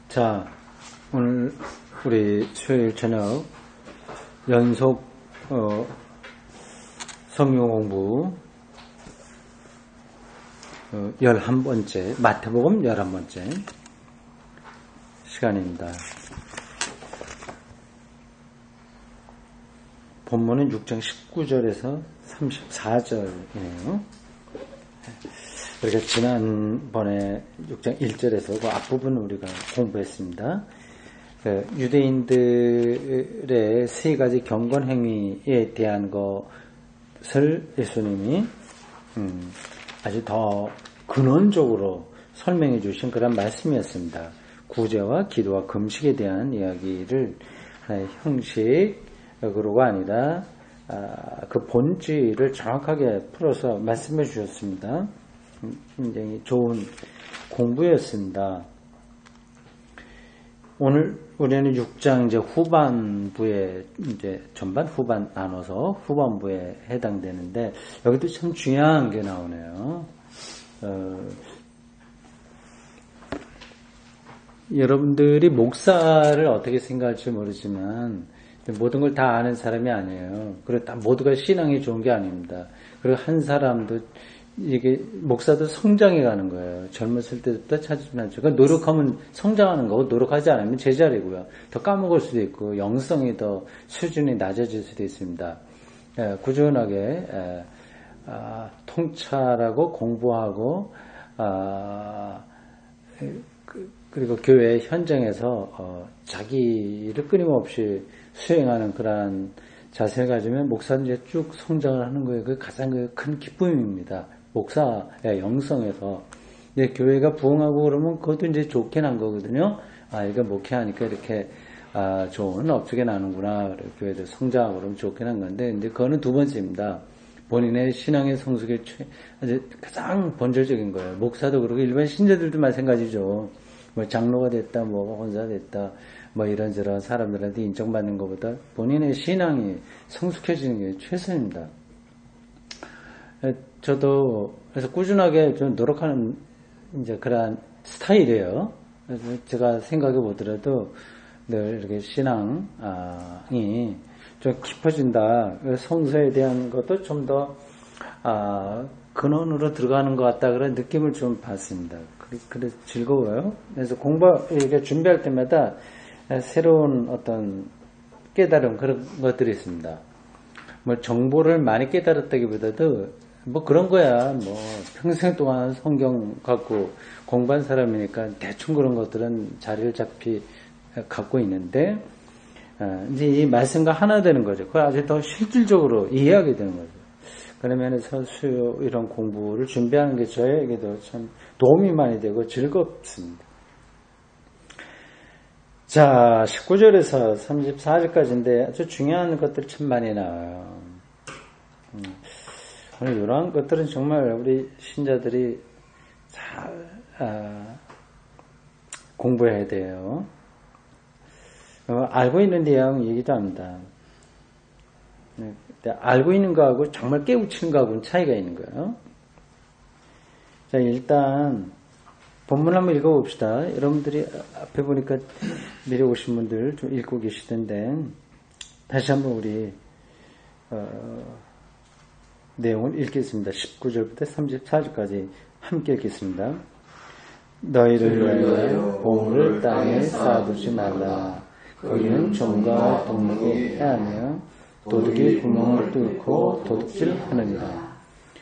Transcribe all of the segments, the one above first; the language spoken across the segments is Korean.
자, 오늘 우리 수요일 저녁 연속 성경 공부 11번째, 마태복음 11번째 시간입니다. 본문은 6장 19절에서 34절이네요. 우리가 지난번에 6장 1절에서 그 앞부분 우리가 공부했습니다. 유대인들의 세 가지 경건 행위에 대한 것을 예수님이 아주 더 근원적으로 설명해 주신 그런 말씀이었습니다. 구제와 기도와 금식에 대한 이야기를 하나의 형식으로가 아니라 그 본질을 정확하게 풀어서 말씀해 주셨습니다. 굉장히 좋은 공부였습니다. 오늘 우리는 6장 이제 후반부에 이제 전반 후반 나눠서 후반부에 해당되는데 여기도 참 중요한 게 나오네요. 여러분들이 목사를 어떻게 생각할지 모르지만 모든 걸 다 아는 사람이 아니에요. 그리고 다 모두가 신앙이 좋은 게 아닙니다. 그리고 한 사람도 이게 목사도 성장해 가는 거예요. 젊었을 때부터 찾으면 그러니까 노력하면 성장하는 거고 노력하지 않으면 제자리고요. 더 까먹을 수도 있고 영성이 더 수준이 낮아질 수도 있습니다. 꾸준하게 통찰하고 공부하고 그리고 교회 현장에서 자기를 끊임없이 수행하는 그러한 자세를 가지면 목사는 이제 쭉 성장을 하는 거예요. 그게 가장 큰 기쁨입니다. 목사의 영성에서. 근데 교회가 부흥하고 그러면 그것도 이제 좋게 난 거거든요. 이거 목회하니까 이렇게 좋은 업적이 나는구나. 교회도 성장하고 그러면 좋게 난 건데, 이제 그거는 두 번째입니다. 본인의 신앙의 성숙의 가장 본질적인 거예요. 목사도 그러고 일반 신자들도 마찬가지죠. 뭐 장로가 됐다, 뭐 권사 됐다, 뭐 이런저런 사람들한테 인정받는 것보다 본인의 신앙이 성숙해지는 게 최선입니다. 저도 그래서 꾸준하게 좀 노력하는 이제 그러한 스타일이에요. 그래서 제가 생각해 보더라도 늘 이렇게 신앙이 좀 깊어진다. 성서에 대한 것도 좀 더 근원으로 들어가는 것 같다 그런 느낌을 좀 받습니다. 그래서 즐거워요. 그래서 이렇게 준비할 때마다 새로운 어떤 깨달음 그런 것들이 있습니다. 뭐 정보를 많이 깨달았다기보다도 뭐 그런 거야. 뭐 평생 동안 성경 갖고 공부한 사람이니까 대충 그런 것들은 자리를 갖고 있는데 이제 이 말씀과 하나 되는 거죠. 그걸 아주 더 실질적으로 이해하게 되는 거죠. 그런 면에서 수요 이런 공부를 준비하는 게 저에게도 참 도움이 많이 되고 즐겁습니다. 자, 19절에서 34절까지인데 아주 중요한 것들이 참 많이 나와요. 오늘 이러한 것들은 정말 우리 신자들이 잘 공부해야 돼요. 알고 있는 내용 얘기도 합니다. 알고 있는 거하고 정말 깨우치는 거하고는 차이가 있는 거예요. 자, 일단 본문 한번 읽어봅시다. 여러분들이 앞에 보니까 미리 오신 분들 좀 읽고 계시던데 다시 한번 우리 내용을 읽겠습니다. 19절부터 34절까지 함께 읽겠습니다. 너희를 위하여 보물을 땅에 쌓아두지 말라. 거기는 종과 동물이 해하며 도둑이 구멍을 뚫고 도둑질하느니라.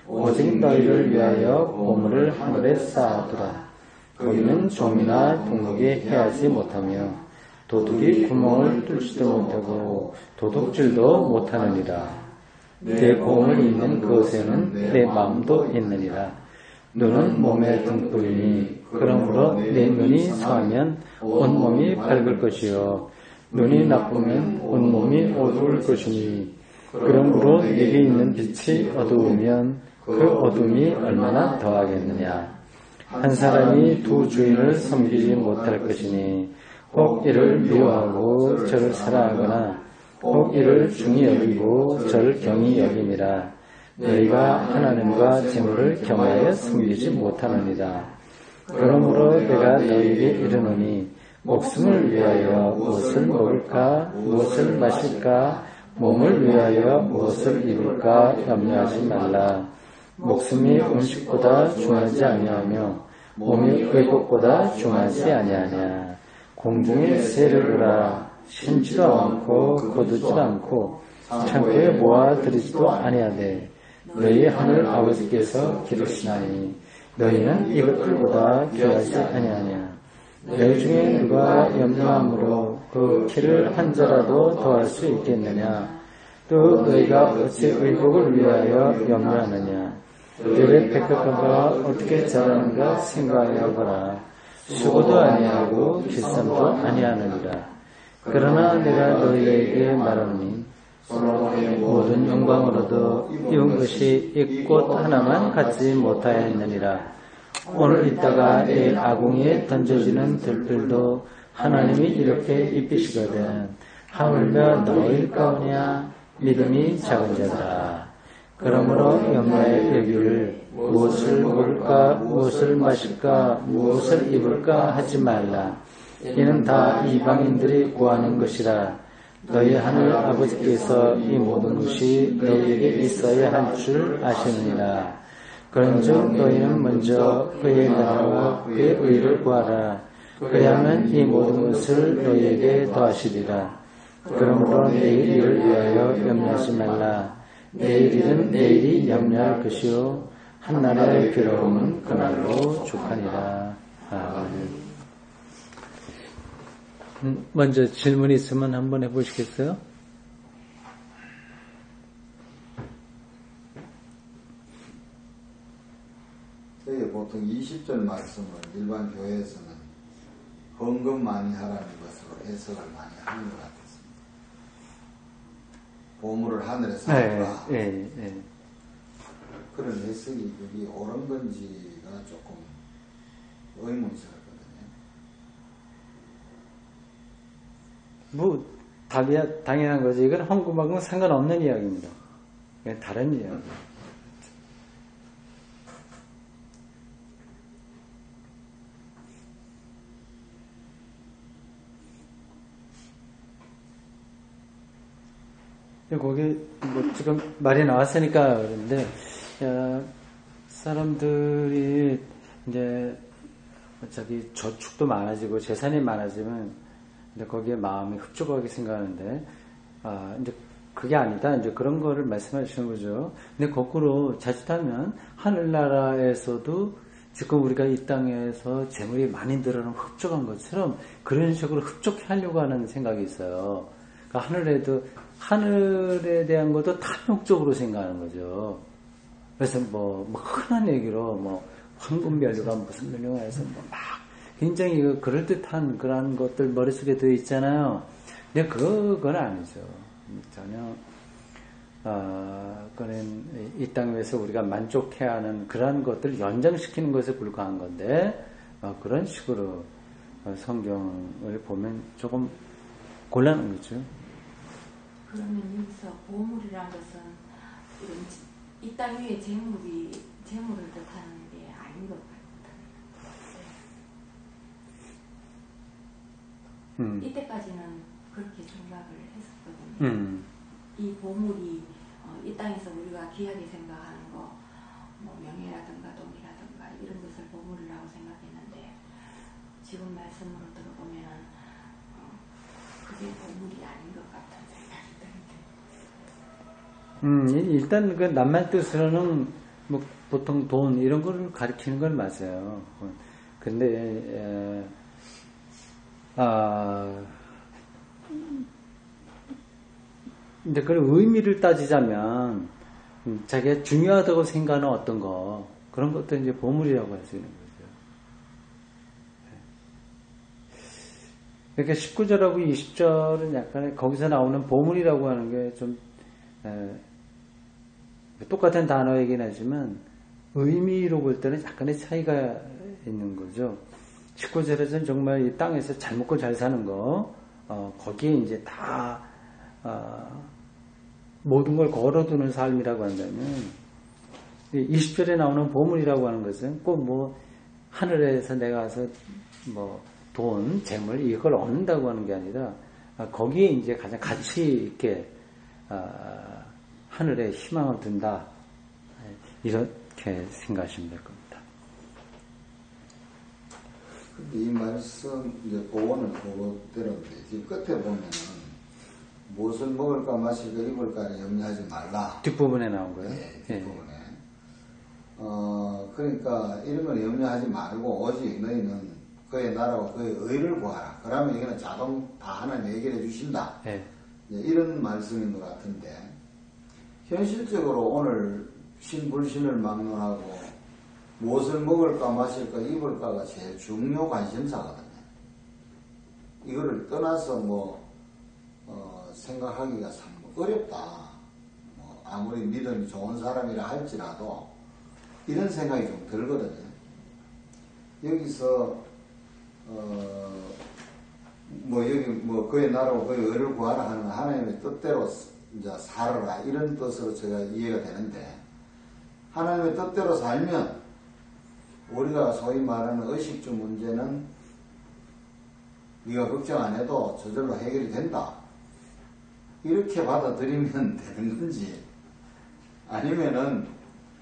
오직 너희를 위하여 보물을 하늘에 쌓아두라. 거기는 종이나 동물이 해하지 못하며 도둑이 구멍을 뚫지도 못하고 도둑질도 못하느니라. 내 보물 있는 그곳에는 내 마음도 있느니라. 눈은 몸의 등불이니 그러므로 내 눈이 상하면 온몸이 밝을 것이요 눈이 나쁘면 온몸이 어두울 것이니 그러므로 내게 있는 빛이 어두우면 그 어둠이 얼마나 더하겠느냐. 한 사람이 두 주인을 섬기지 못할 것이니 혹 이를 미워하고 저를 사랑하거나 혹 이를 중히 여기고 저를 경히 여김이라. 너희가 하나님과 재물을 겸하여 섬기지 못하느니라. 그러므로 내가 너희에게 이르노니 목숨을 위하여 무엇을 먹을까, 무엇을 마실까, 몸을 위하여 무엇을 입을까 염려하지 말라. 목숨이 음식보다 중하지 아니하며 몸이 의복보다 중하지 아니하냐. 공중의 새를 보라. 신지도 않고 거두지도 않고 창고에 모아들이지도 아니하되 너희 하늘 아버지께서 기르시나니 너희는 이것들보다 귀하지 아니하냐. 너희 중에 누가 염려함으로 그 키를 한 자라도 더할 수 있겠느냐. 또 너희가 어찌 의복을 위하여 염려하느냐. 너희의 백합화가 어떻게 자라는가 생각하여 보라. 수고도 아니하고 기쌈도 아니하느니라. 그러나 내가 너희에게 말하노니 모든 영광으로도 입은 것이 이 꽃 하나만 갖지 못하였느니라. 오늘 있다가 내일 아궁이에 던져지는 들들도 하나님이 이렇게 입히시거든 하물며 너희일까오냐. 믿음이 작은 자들아. 그러므로 염려의 여기를 무엇을 먹을까, 무엇을 마실까, 무엇을 입을까 하지 말라. 이는 다 이방인들이 구하는 것이라. 너희 하늘 아버지께서 이 모든 것이 너희에게 있어야 할 줄 아시느니라. 그런즉 너희는 먼저 그의 나라와 그의 의를 구하라. 그리하면 이 모든 것을 너희에게 더하시리라. 그러므로 내일 일을 위하여 염려하지 말라. 내일 일은 내일이 염려할 것이요 한날의 괴로움은 그날로 족하니라. 아멘. 먼저 질문 있으면 한번 해보시겠어요? 저희가 보통 20절 말씀을 일반 교회에서는 헌금 많이 하라는 것으로 해석을 많이 하는 것 같습니다. 보물을 하늘에서 하라. 그런 해석이 그게 옳은 건지가 조금 의문스럽거든요. 뭐 당연한 거지. 이건 헌금하고는 상관없는 이야기입니다. 그냥 다른 이야기. 거기 뭐 지금 말이 나왔으니까 그런데 사람들이 이제 자기 저축도 많아지고 재산이 많아지면 이제 거기에 마음이 흡족하게 생각하는데 이제 그게 아니다. 이제 그런 거를 말씀하시는 거죠. 근데 거꾸로 자칫하면 하늘나라에서도 지금 우리가 이 땅에서 재물이 많이 늘어나면 흡족한 것처럼 그런 식으로 흡족해 하려고 하는 생각이 있어요. 그러니까 하늘에 대한 것도 탐욕적으로 생각하는 거죠. 그래서 뭐 흔한 얘기로 황금별류가 무슨 별류가 해서 막 굉장히 그럴듯한 그런 것들 머릿속에 들어 있잖아요. 근데 그건 아니죠. 전혀 그는 이 땅에서 우리가 만족해야 하는 그런 것들을 연장시키는 것에 불과한 건데 그런 식으로 성경을 보면 조금 곤란한 거죠. 그러면 여기서 보물이란 것은 이런 이 땅 위에 재물을 뜻하는 게 아닌 것 같아요. 이때까지는 그렇게 생각을 했었거든요. 이 보물이 이 땅에서 우리가 귀하게 생각하는 거, 명예라든가 돈이라든가 이런 것을 보물이라고 생각했는데 지금 말씀으로 들어보면 그게 보물이 아닌 것 같아요. 일단 그 낱말 뜻으로는 보통 돈 이런 거를 가리키는 건 맞아요. 근데 근데 그런 의미를 따지자면 자기가 중요하다고 생각하는 어떤 거 그런 것도 이제 보물이라고 할 수 있는 거죠. 그러니까 19절하고 20절은 약간 거기서 나오는 보물이라고 하는 게 좀 똑같은 단어이긴 하지만 의미로 볼 때는 약간의 차이가 있는 거죠. 19절에서는 정말 이 땅에서 잘 먹고 잘 사는 거 거기에 이제 다 모든 걸 걸어두는 삶이라고 한다면 20절에 나오는 보물이라고 하는 것은 꼭 하늘에서 내가 와서 돈, 재물 이걸 얻는다고 하는 게 아니라 거기에 이제 가장 가치 있게 하늘에 희망을 둔다. 이렇게 생각하시면 될 겁니다. 근데 이 말씀 이제 보원은 그거대로인데 지금 끝에 보면은 무엇을 먹을까 마실까 입을까를 염려하지 말라. 뒷부분에 나온 거예요. 네, 뒷부분에. 그러니까 이런 걸 염려하지 말고 오직 너희는 그의 나라와 그의 의를 구하라. 그러면 이거는 자동 다 하나님 해결해 주신다. 네. 이런 말씀인 것 같은데 현실적으로 오늘 신불신을 막론하고 무엇을 먹을까 마실까 입을까가 제일 중요 관심사거든요. 이거를 떠나서 생각하기가 참 어렵다. 아무리 믿음이 좋은 사람이라 할지라도 이런 생각이 좀 들거든요. 여기서 그의 나라와 그의 의를 구하라 하는 하나님의 뜻대로 이제 살아라 이런 뜻으로 제가 이해가 되는데 하나님의 뜻대로 살면 우리가 소위 말하는 의식주 문제는 네가 걱정 안 해도 저절로 해결이 된다. 이렇게 받아들이면 되는 건지 아니면은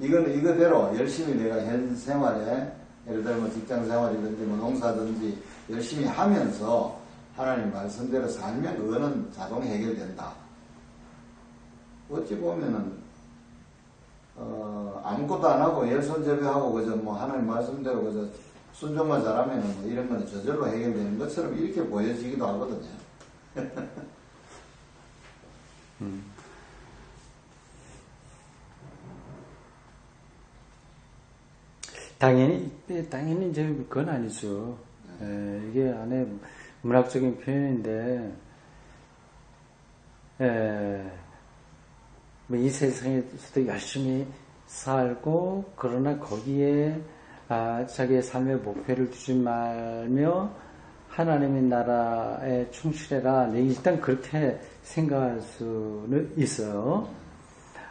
이거는 이거대로 열심히 내가 현 생활에 예를 들면 직장 생활이든지 농사든지 열심히 하면서 하나님 말씀대로 살면 그거는 자동 해결된다. 어찌 보면은 아무것도 안 하고 열손제비하고 그저 하나님 말씀대로 그저 순종만 잘하면은 이런 거는 저절로 해결되는 것처럼 이렇게 보여지기도 하거든요. 당연히 이제 그건 아니죠. 이게 안에 문학적인 표현인데, 이 세상에서도 열심히 살고, 그러나 거기에, 자기의 삶의 목표를 두지 말며, 하나님의 나라에 충실해라. 일단 그렇게 생각할 수는 있어요.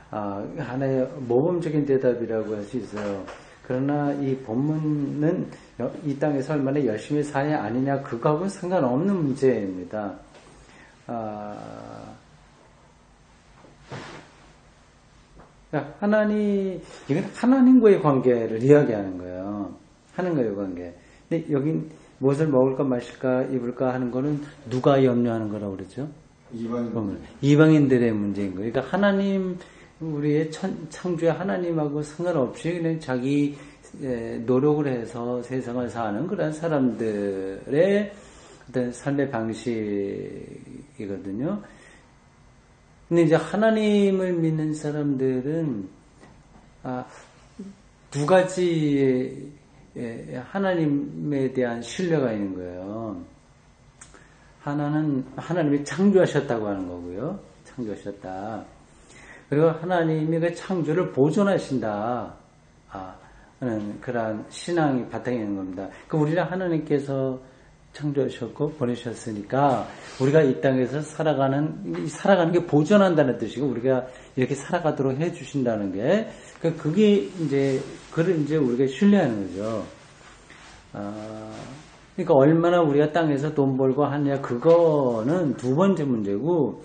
하나의 모범적인 대답이라고 할 수 있어요. 그러나 이 본문은 이 땅에서 얼마나 열심히 사냐 아니냐 그거하고는 상관없는 문제입니다. 이건 하나님과의 관계를 이야기하는 거예요. 하나님과의 관계. 근데 여긴 무엇을 먹을까 마실까 입을까 하는 거는 누가 염려하는 거라고 그러죠? 이방인들의 문제인 거예요. 그러니까 하나님 우리의 창조의 하나님하고 상관없이 그냥 자기 노력을 해서 세상을 사는 그런 사람들의 어떤 삶의 방식이거든요. 근데 이제 하나님을 믿는 사람들은 두 가지의 하나님에 대한 신뢰가 있는 거예요. 하나는 하나님이 창조하셨다고 하는 거고요. 창조하셨다. 그리고 하나님이 그 창조를 보존하신다. 하는 그런 신앙이 바탕이 있는 겁니다. 그럼 우리는 하나님께서 창조하셨고 보내셨으니까 우리가 이 땅에서 살아가는 게 보존한다는 뜻이고 우리가 이렇게 살아가도록 해 주신다는 게 그게 이제 그걸 이제 우리가 신뢰하는 거죠. 그러니까 얼마나 우리가 땅에서 돈 벌고 하느냐 그거는 두 번째 문제고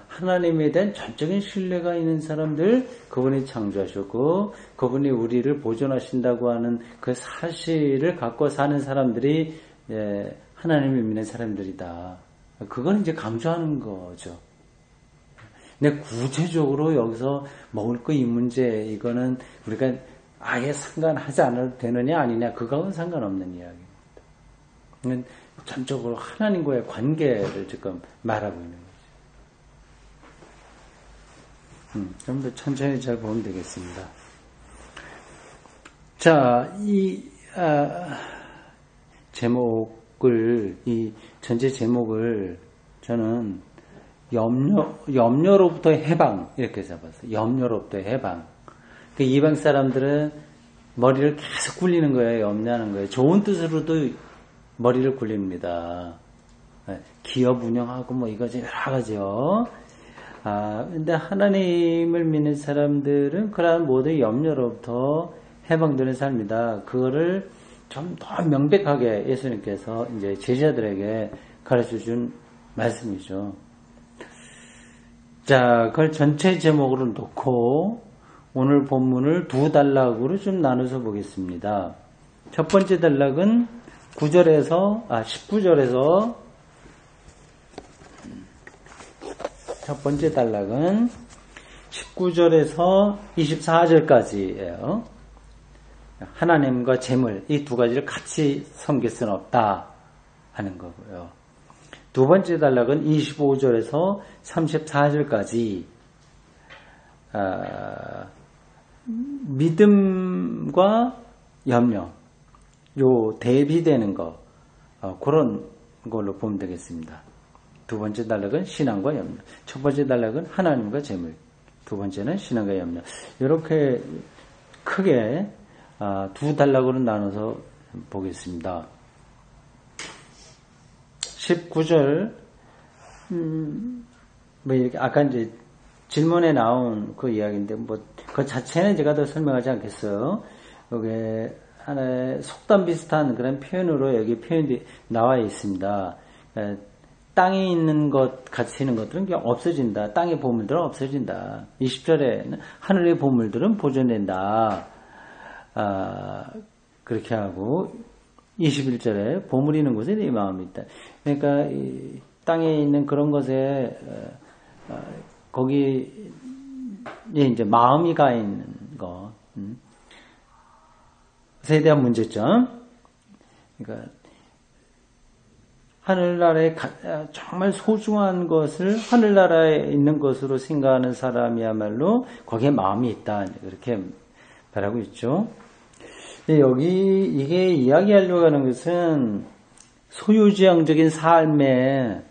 하나님에 대한 전적인 신뢰가 있는 사람들 그분이 창조하셨고 그분이 우리를 보존하신다고 하는 그 사실을 갖고 사는 사람들이 하나님을 믿는 사람들이다. 그건 이제 강조하는 거죠. 근데 구체적으로 여기서 먹을 거 이 문제 이거는 우리가 아예 상관하지 않아도 되느냐 아니냐 그거는 상관없는 이야기입니다. 전적으로 하나님과의 관계를 지금 말하고 있는 거죠. 좀 더 천천히 잘 보면 되겠습니다. 자, 이 전체 제목을 저는 염려로부터 해방 이렇게 잡았어요. 염려로부터 해방. 그 이방 사람들은 머리를 계속 굴리는 거예요. 염려하는 거예요. 좋은 뜻으로도 머리를 굴립니다. 기업 운영하고 이거지 여러 가지요. 근데 하나님을 믿는 사람들은 그러한 모든 염려로부터 해방되는 삶이다. 그거를 좀 더 명백하게 예수님께서 이제 제자들에게 가르쳐 준 말씀이죠. 자, 그걸 전체 제목으로 놓고 오늘 본문을 두 단락으로 좀 나눠서 보겠습니다. 첫 번째 단락은 19절에서 첫 번째 단락은 19절에서 24절까지예요. 하나님과 재물 이 두 가지를 같이 섬길 수는 없다 하는 거고요. 두 번째 단락은 25절에서 34절까지 믿음과 염려 요 대비되는 거 그런 걸로 보면 되겠습니다. 두 번째 단락은 신앙과 염려, 첫 번째 단락은 하나님과 재물, 두 번째는 신앙과 염려. 이렇게 크게 두 단락으로 나눠서 보겠습니다. 19절 뭐 이렇게 아까 이제 질문에 나온 그 이야기인데 뭐 그 자체는 제가 더 설명하지 않겠어요. 여기 하나의 속담 비슷한 그런 표현으로 여기 표현이 나와 있습니다. 땅에 있는 것, 같이 있는 것들은 그냥 없어진다. 땅의 보물들은 없어진다. 20절에는 하늘의 보물들은 보존된다. 그렇게 하고 21절에 보물이 있는 곳에 네 마음이 있다. 그러니까 이 땅에 있는 그런 것에 거기에 이제 마음이 가 있는 거. 그것에 대한 문제점. 그러니까 하늘나라에 정말 소중한 것을 하늘나라에 있는 것으로 생각하는 사람이야말로 거기에 마음이 있다. 그렇게 말하고 있죠. 여기 이게 이야기하려고 하는 것은 소유지향적인 삶의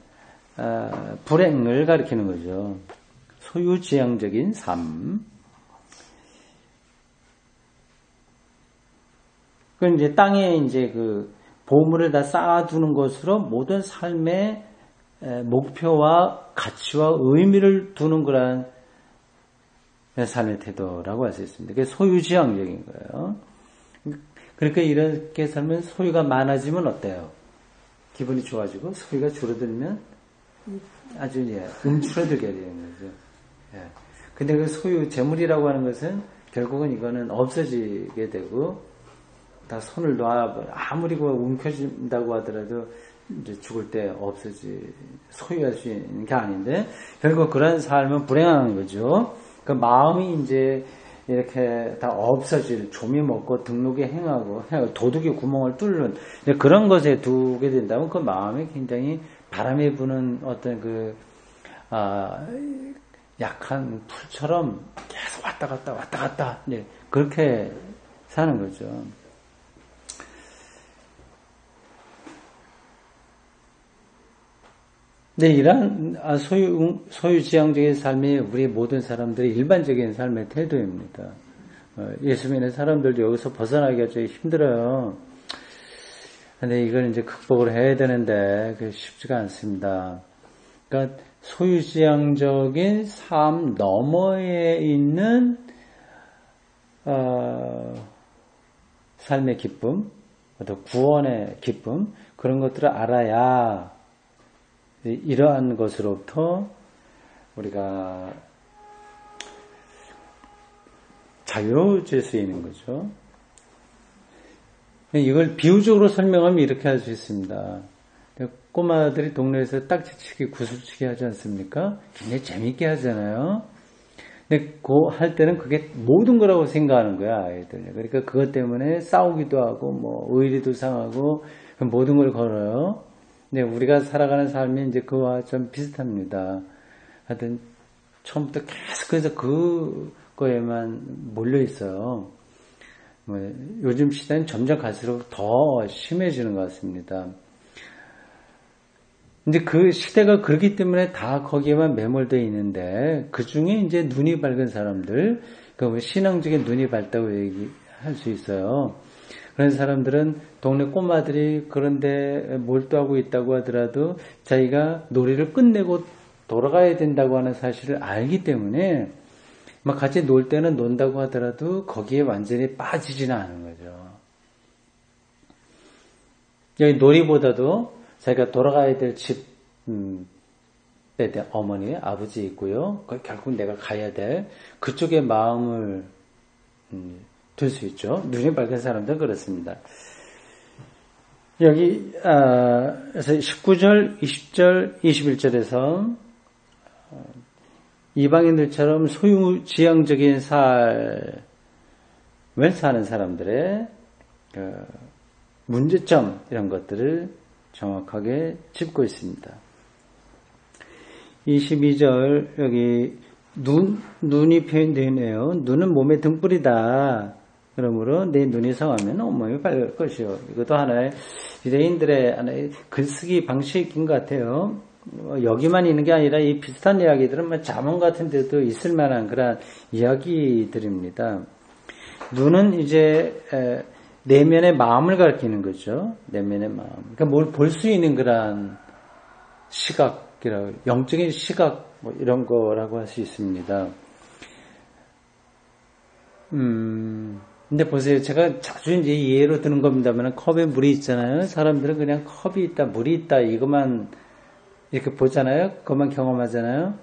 불행을 가리키는 거죠. 소유지향적인 삶. 그 이제 땅에 이제 그 보물을 다 쌓아두는 것으로 모든 삶의 목표와 가치와 의미를 두는 그런 삶의 태도라고 할 수 있습니다. 그게 소유지향적인 거예요. 그러니까 이렇게 살면 소유가 많아지면 어때요? 기분이 좋아지고 소유가 줄어들면 아주 움츠러들게 되는 거죠. 근데 그 소유, 재물이라고 하는 것은 결국은 이거는 없어지게 되고 다 손을 놔 아무리 움켜진다고 하더라도 이제 죽을 때 소유할 수 있는 게 아닌데 결국 그런 삶은 불행한 거죠. 그 마음이 이제 이렇게 다 없어질, 조미 먹고 등록에 행하고 도둑이 구멍을 뚫는 그런 것에 두게 된다면 그 마음이 굉장히 바람이 부는 어떤 약한 풀처럼 계속 왔다 갔다 그렇게 사는 거죠. 네, 이러한 소유지향적인 삶이 우리 모든 사람들의 일반적인 삶의 태도입니다. 예수 믿는 사람들도 여기서 벗어나기가 좀 힘들어요. 근데 이걸 이제 극복을 해야 되는데 그게 쉽지가 않습니다. 그러니까 소유지향적인 삶 너머에 있는 삶의 기쁨, 또 구원의 기쁨 그런 것들을 알아야 이러한 것으로부터 우리가 자유로워질 수 있는 거죠. 이걸 비유적으로 설명하면 이렇게 할 수 있습니다. 꼬마들이 동네에서 딱지치기, 구슬치기 하지 않습니까? 굉장히 재밌게 하잖아요. 근데 할 때는 그게 모든 거라고 생각하는 거야, 아이들. 그러니까 그것 때문에 싸우기도 하고, 의리도 상하고, 모든 걸 걸어요. 근데 우리가 살아가는 삶이 이제 그와 좀 비슷합니다. 하여튼, 처음부터 계속해서 그거에만 몰려 있어요. 요즘 시대는 점점 갈수록 더 심해지는 것 같습니다. 이제 그 시대가 그렇기 때문에 다 거기에만 매몰되어 있는데, 그 중에 이제 눈이 밝은 사람들, 신앙적인 눈이 밝다고 얘기할 수 있어요. 그런 사람들은 동네 꼬마들이 그런데 몰두하고 있다고 하더라도 자기가 놀이를 끝내고 돌아가야 된다고 하는 사실을 알기 때문에 같이 놀 때는 논다고 하더라도 거기에 완전히 빠지지는 않은 거죠. 여기 놀이보다도 자기가 돌아가야 될 집에 대한 어머니, 아버지 있고요. 결국 내가 가야 될 그쪽에 마음을 둘 수 있죠. 눈이 밝은 사람들은 그렇습니다. 여기 19절, 20절, 21절에서 이방인들처럼 소유지향적인 삶을 사는 사람들의 문제점 이런 것들을 정확하게 짚고 있습니다. 22절 여기 눈이 표현되어 있네요. 눈은 몸의 등불이다. 그러므로 내 눈이 성하면 온몸이 밝을 것이요. 이것도 하나의 유대인들의 하나의 글쓰기 방식인 것 같아요. 여기만 있는 게 아니라 이 비슷한 이야기들은 잠언 같은 데도 있을 만한 그런 이야기들입니다. 눈은 이제 내면의 마음을 가리키는 거죠. 내면의 마음. 그러니까 뭘 볼 수 있는 그런 시각이라고, 영적인 시각 뭐 이런 거라고 할 수 있습니다. 근데 보세요. 제가 자주 이제 예로 드는 겁니다만 컵에 물이 있잖아요. 사람들은 그냥 컵이 있다, 물이 있다 이것만 이렇게 보잖아요. 그것만 경험하잖아요.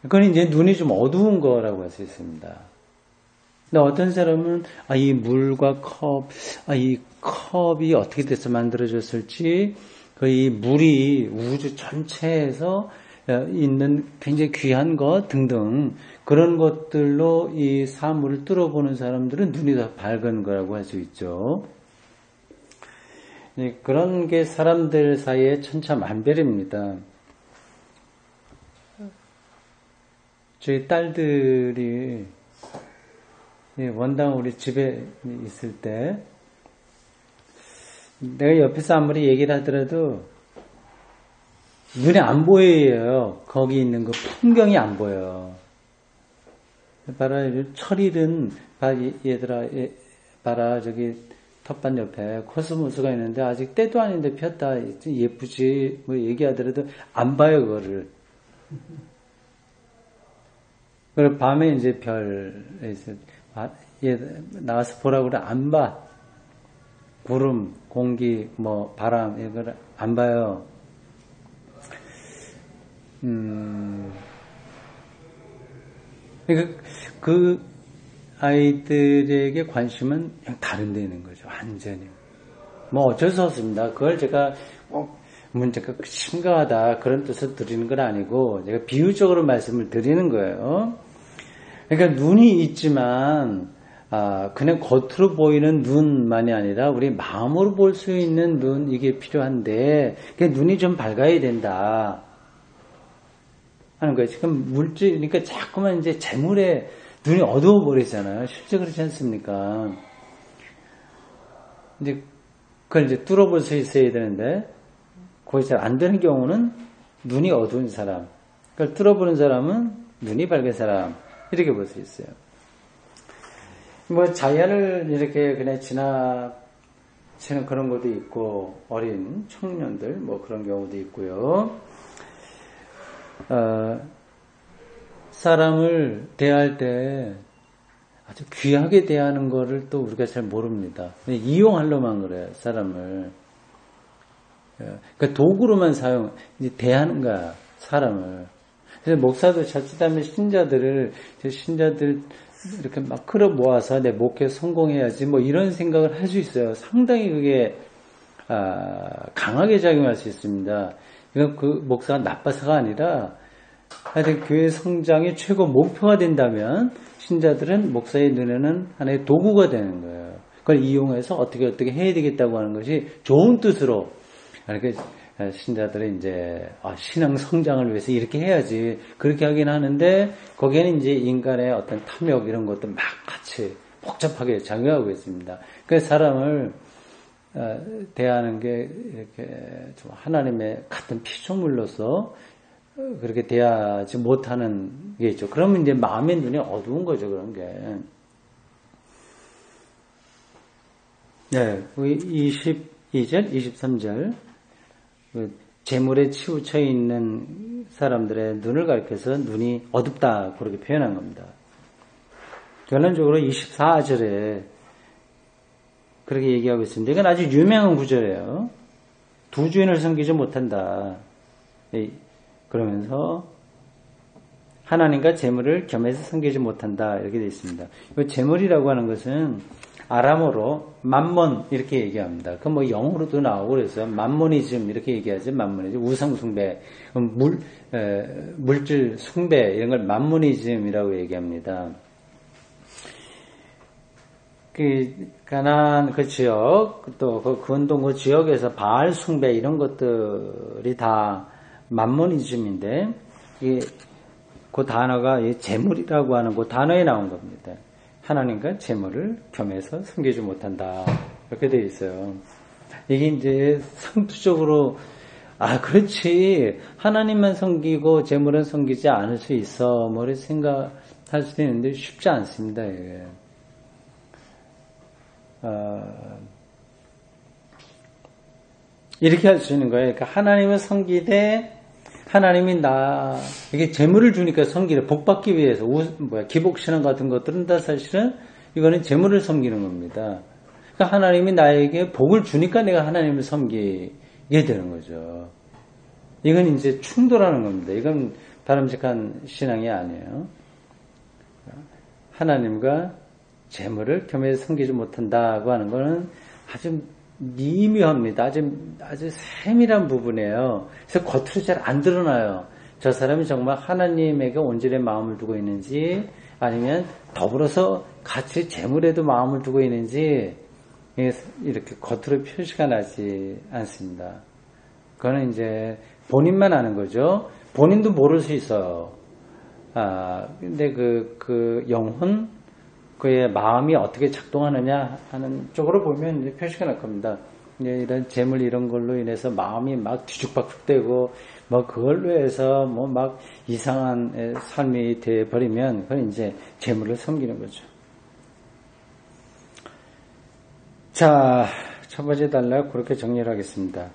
그건 이제 눈이 좀 어두운 거라고 할 수 있습니다. 근데 어떤 사람은 이 물과 컵, 이 컵이 어떻게 돼서 만들어졌을지, 이 물이 우주 전체에서 있는 굉장히 귀한 것 등등 그런 것들로 이 사물을 뚫어보는 사람들은 눈이 더 밝은 거라고 할 수 있죠. 그런 게 사람들 사이에 천차만별입니다. 저희 딸들이 원당 우리 집에 있을 때 내가 옆에서 아무리 얘기를 하더라도 눈에 안 보여요. 거기 있는 그 풍경이 안 보여요. 봐라, 철일은 얘들아 봐라 저기 텃밭 옆에 코스모스가 있는데 아직 때도 아닌데 폈다. 예쁘지 뭐 얘기하더라도 안 봐요 그거를. 그리고 밤에 이제 별에서 얘 나와서 보라고 그래 안 봐. 구름, 공기, 뭐 바람 이걸 안 봐요. 그 아이들에게 관심은 그냥 다른 데 있는 거죠. 완전히. 뭐 어쩔 수 없습니다. 그걸 제가 문제가 심각하다 그런 뜻을 드리는 건 아니고 제가 비유적으로 말씀을 드리는 거예요. 그러니까 눈이 있지만 그냥 겉으로 보이는 눈만이 아니라 우리 마음으로 볼 수 있는 눈 이게 필요한데 눈이 좀 밝아야 된다 하는 거예요. 지금 물질 그러니까 자꾸만 이제 재물에 눈이 어두워 버리잖아요. 실제 그렇지 않습니까? 이제 그걸 이제 뚫어볼 수 있어야 되는데 그것이 잘 안 되는 경우는 눈이 어두운 사람, 그걸 뚫어보는 사람은 눈이 밝은 사람 이렇게 볼 수 있어요. 뭐 자연을 이렇게 그냥 지나치는 그런 것도 있고 어린 청년들 뭐 그런 경우도 있고요. 사람을 대할 때 아주 귀하게 대하는 거를 또 우리가 잘 모릅니다. 이용하려만 그래요, 사람을. 그러니까 도구로만 이제 대하는 거야, 사람을. 그래서 목사도 자칫하면 신자들 이렇게 막 끌어 모아서 내 목회 성공해야지 뭐 이런 생각을 할 수 있어요. 상당히 그게 강하게 작용할 수 있습니다. 이건 그 목사가 나빠서가 아니라 하여튼 교회 성장이 최고 목표가 된다면 신자들은 목사의 눈에는 하나의 도구가 되는 거예요. 그걸 이용해서 어떻게 해야 되겠다고 하는 것이 좋은 뜻으로 이렇게 신자들은 이제 신앙 성장을 위해서 이렇게 해야지 그렇게 하긴 하는데 거기에는 이제 인간의 어떤 탐욕 이런 것도 막 같이 복잡하게 작용하고 있습니다. 그래서 사람을 대하는 게 이렇게 좀 하나님의 같은 피조물로서 그렇게 대하지 못하는 게 있죠. 그러면 이제 마음의 눈이 어두운 거죠, 그런 게. 네, 22절, 23절. 재물에 치우쳐 있는 사람들의 눈을 가리켜서 눈이 어둡다, 그렇게 표현한 겁니다. 결론적으로 24절에 그렇게 얘기하고 있습니다. 이건 아주 유명한 구절이에요. 두 주인을 섬기지 못한다. 그러면서 하나님과 재물을 겸해서 섬기지 못한다. 이렇게 되어 있습니다. 이 재물이라고 하는 것은 아람어로 맘몬 이렇게 얘기합니다. 그 뭐 영어로도 나오고 그래서 맘모니즘 이렇게 얘기하죠. 맘모니즘 우상 숭배, 물질 숭배 이런 걸 맘모니즘이라고 얘기합니다. 가나안 그 지역 또 그 근동 그 지역에서 바알 숭배 이런 것들이 다 맘모니즘인데 이게 그 단어가 재물이라고 하는 그 단어에 나온 겁니다. 하나님과 재물을 겸해서 섬기지 못한다. 이렇게 되어 있어요. 이게 이제 상투적으로 그렇지 하나님만 섬기고 재물은 섬기지 않을 수 있어 뭐 생각할 수도 있는데 쉽지 않습니다. 이게. 이렇게 할 수 있는 거예요. 그러니까 하나님을 섬기되 하나님이 이게 재물을 주니까 섬기를 복받기 위해서 기복신앙 같은 것들은 다 사실은 이거는 재물을 섬기는 겁니다. 그러니까 하나님이 나에게 복을 주니까 내가 하나님을 섬기게 되는 거죠. 이건 이제 충돌하는 겁니다. 이건 바람직한 신앙이 아니에요. 하나님과 재물을 겸해서 섬기지 못한다고 하는 것은 아주 미묘합니다. 아주 세밀한 부분이에요. 그래서 겉으로 잘 안 드러나요. 저 사람이 정말 하나님에게 온전히 마음을 두고 있는지 아니면 더불어서 같이 재물에도 마음을 두고 있는지 이렇게 겉으로 표시가 나지 않습니다. 그거는 이제 본인만 아는 거죠. 본인도 모를 수 있어요. 근데 그 영혼 그의 마음이 어떻게 작동하느냐 하는 쪽으로 보면 이제 표시가 날 겁니다. 이런 재물 이런 걸로 인해서 마음이 막 뒤죽박죽되고 뭐 그걸로 해서 뭐 막 이상한 삶이 되어버리면 그건 이제 재물을 섬기는 거죠. 자, 첫 번째 단락 그렇게 정리를 하겠습니다.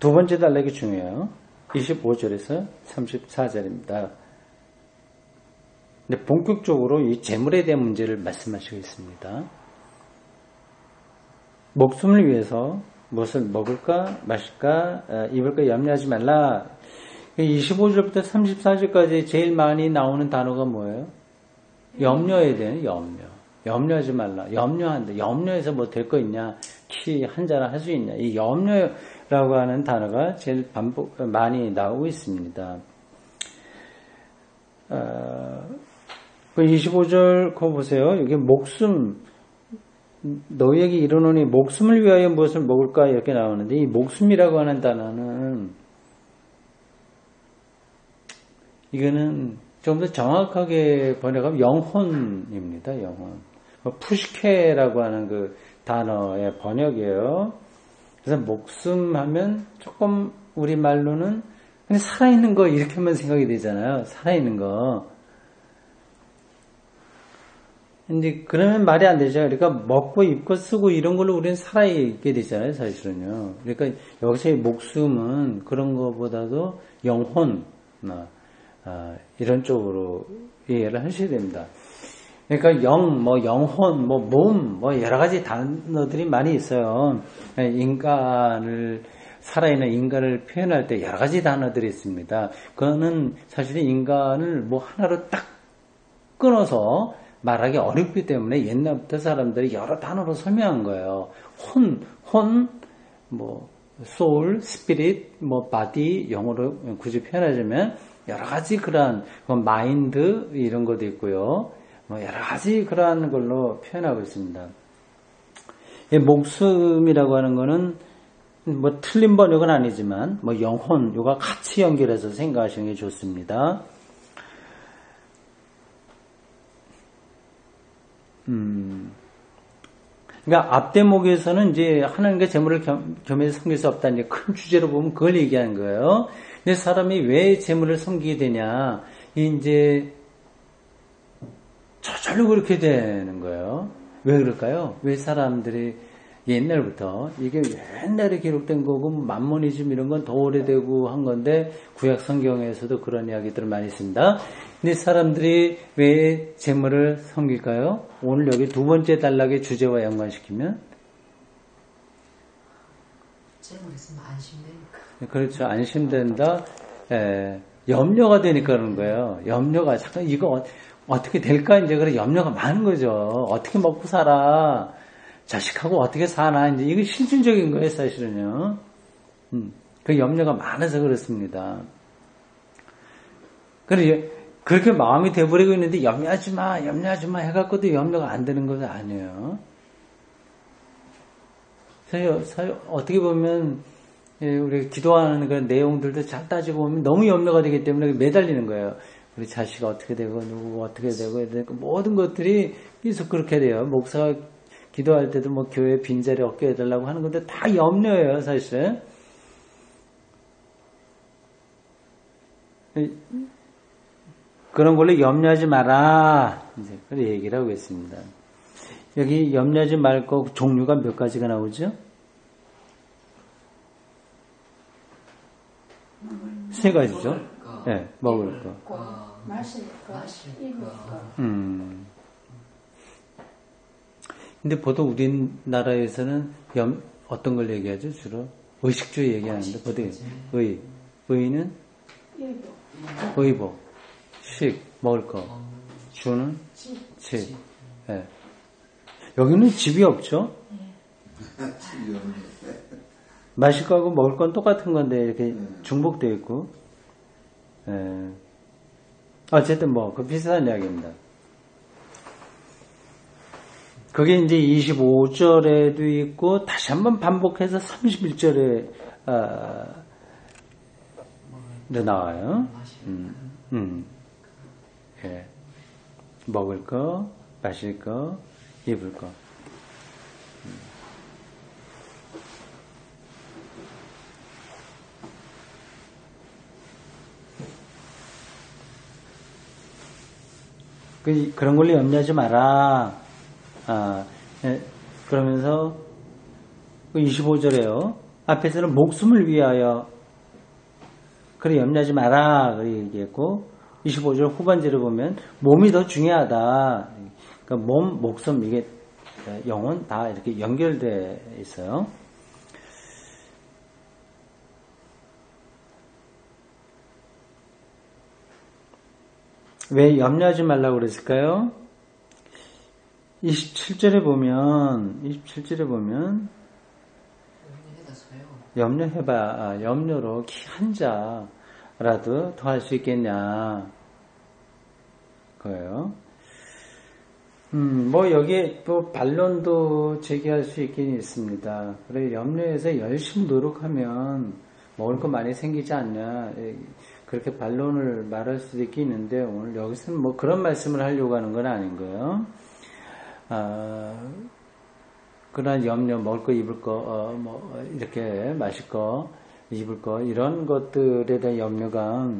두 번째 단락이 중요해요. 25절에서 34절입니다. 근데 본격적으로 이 재물에 대한 문제를 말씀하시고 있습니다. 목숨을 위해서 무엇을 먹을까 마실까 입을까 염려하지 말라. 25절부터 34절까지 제일 많이 나오는 단어가 뭐예요? 염려에 대한 염려. 염려하지 말라. 염려한다. 염려해서 뭐 될 거 있냐? 키 한자나 할 수 있냐? 이 염려라고 하는 단어가 제일 많이 나오고 있습니다. 25절 거 보세요. 여기 목숨 너희에게 이르노니 목숨을 위하여 무엇을 먹을까 이렇게 나오는데 이 목숨이라고 하는 단어는 이거는 좀 더 정확하게 번역하면 영혼입니다. 영혼. 푸시케라고 하는 그 단어의 번역이에요. 그래서 목숨 하면 조금 우리말로는 그냥 살아있는 거 이렇게만 생각이 되잖아요. 살아있는 거. 근데 그러면 말이 안 되죠. 그러니까 먹고 입고 쓰고 이런 걸로 우리는 살아있게 되잖아요. 사실은요. 그러니까 여기서의 목숨은 그런 것보다도 영혼 이런 쪽으로 이해를 하셔야 됩니다. 그러니까 영혼, 몸, 여러 가지 단어들이 많이 있어요. 살아있는 인간을 표현할 때 여러 가지 단어들이 있습니다. 그거는 사실은 인간을 하나로 딱 끊어서 말하기 어렵기 때문에 옛날부터 사람들이 여러 단어로 설명한 거예요. soul, spirit, body, 영어로 굳이 표현하자면 여러 가지 그러한 마인드 이런 것도 있고요. 여러 가지 그러한 걸로 표현하고 있습니다. 목숨이라고 하는 거는 틀린 번역은 아니지만 영혼 요가 같이 연결해서 생각하시는 게 좋습니다. 그러니까 앞대목에서는 이제 하나님과 재물을 겸해서 섬길 수 없다. 이제 큰 주제로 보면 그걸 얘기하는 거예요. 근데 사람이 왜 재물을 섬기게 되냐? 이제 저절로 그렇게 되는 거예요. 왜 그럴까요? 왜 사람들이 옛날부터 이게 옛날에 기록된 거고 맘모니즘 이런 건 더 오래되고 한 건데 구약 성경에서도 그런 이야기들을 많이 있습니다. 근데 사람들이 왜 재물을 섬길까요? 오늘 여기 두 번째 단락의 주제와 연관시키면 쌤을 했으면 안심되니까. 그렇죠. 안심된다. 염려가 되니까 그러는 거예요. 염려가, 잠깐 이거 어떻게 될까? 이제 그래 염려가 많은 거죠. 어떻게 먹고 살아? 자식하고 어떻게 사나? 이제 이거 실질적인 거예요, 사실은요. 그 염려가 많아서 그렇습니다. 그래, 그렇게 마음이 돼버리고 있는데 염려하지 마 해갖고도 염려가 안 되는 것은 아니에요. 어떻게 보면, 우리 기도하는 그런 내용들도 잘 따지고 보면 너무 염려가 되기 때문에 매달리는 거예요. 우리 자식이 어떻게 되고, 누구가 어떻게 되고, 모든 것들이 계속 그렇게 돼요. 목사가 기도할 때도 뭐 교회 빈자리 얻게 해달라고 하는 건데 다 염려예요, 사실. 그런 걸로 염려하지 마라. 이제 그런 얘기를 하고 있습니다. 여기 염려하지 말 거 종류가 몇 가지가 나오죠? 세 가지죠. 네, 먹을 거. 마실 거, 입을 거. 근데 보통 우리나라에서는 어떤 걸 얘기하죠? 주로 의식주의 얘기하는데 보통 의는 의복, 식, 먹을 거, 주는 집. 네. 여기는 집이 없죠? 집이 없네. 마실 거하고 먹을 건 똑같은 건데 이렇게 중복되어 있고. 어쨌든 뭐 그 비슷한 이야기입니다. 그게 이제 25절에도 있고 다시 한번 반복해서 31절에 나와요. 예. 먹을 거, 마실 거, 입을 거. 그런 걸로 염려하지 마라. 그러면서 25절에요. 앞에서는 목숨을 위하여 그래 염려하지 마라 그렇게 얘기했고 25절 후반절을 보면 몸이 더 중요하다. 그러니까 몸, 목숨 이게 영혼 다 이렇게 연결돼 있어요. 왜 염려하지 말라고 그랬을까요? 27절에 보면 염려해봐. 염려로 키 한 자라도 더 할 수 있겠냐 거예요. 뭐 여기에 또 반론도 제기할 수 있긴 있습니다. 그래 염려해서 열심히 노력하면 먹을 거 많이 생기지 않냐 그렇게 반론을 말할 수도 있긴 있는데 오늘 여기서는 뭐 그런 말씀을 하려고 하는 건 아닌 거예요. 그러나 염려, 먹을 거, 입을 거, 뭐, 이렇게 마실 거, 입을 거, 이런 것들에 대한 염려가,